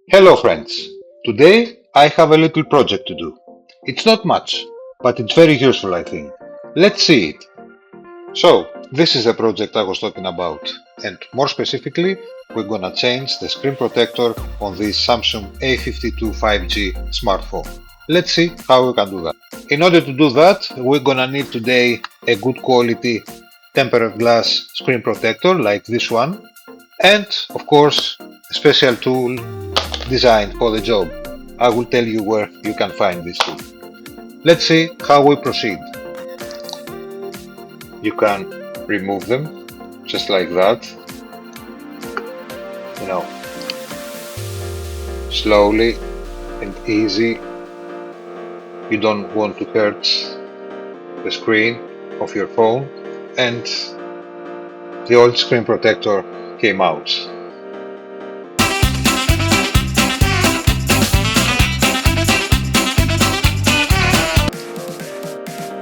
Hello friends! Today I have a little project to do. It's not much, but it's very useful I think. Let's see it. So, this is the project I was talking about, and more specifically, we're gonna change the screen protector on this Samsung A52 5G smartphone. Let's see how we can do that. In order to do that, we're gonna need today a good quality tempered glass screen protector like this one, and of course a special tool designed for the job. I will tell you where you can find this tool. Let's see how we proceed. You can remove them just like that, slowly and easy. You don't want to hurt the screen of your phone, and the old screen protector came out.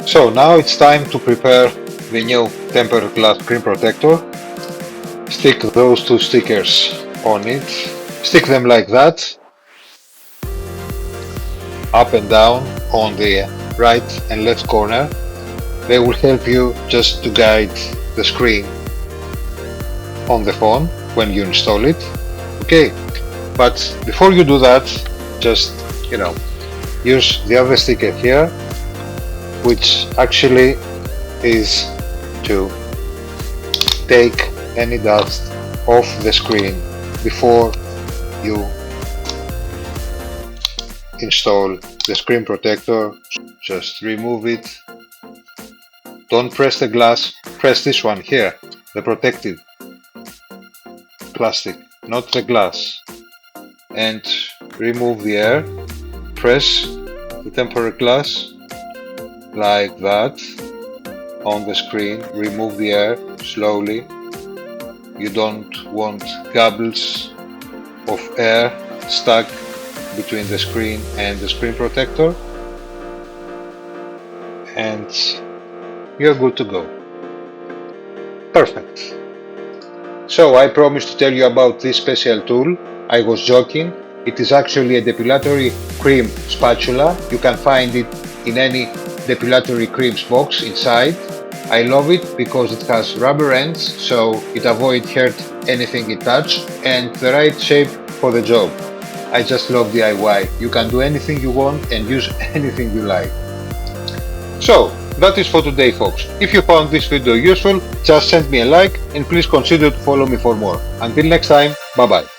So now it's time to prepare the new tempered glass screen protector. Stick those two stickers on it. Stick them like that, up and down on the right and left corner. They will help you just to guide the screen on the phone when you install it. Okay, but before you do that, just use the other sticker here, which actually is to take any dust off the screen before you install the screen protector. Just remove it. Don't press the glass, press this one here, the protective plastic, not the glass, and remove the air. Press the tempered glass like that on the screen. Remove the air slowly. You don't want gobbles of air stuck between the screen and the screen protector, and you're good to go. Perfect. So I promised to tell you about this special tool. I was joking. It is actually a depilatory cream spatula. You can find it in any depilatory creams box inside. I love it because it has rubber ends, so it avoids hurt anything it touch, and the right shape for the job. I just love DIY. You can do anything you want and use anything you like. So that is for today folks. If you found this video useful, just send me a like and please consider to follow me for more. Until next time, bye bye.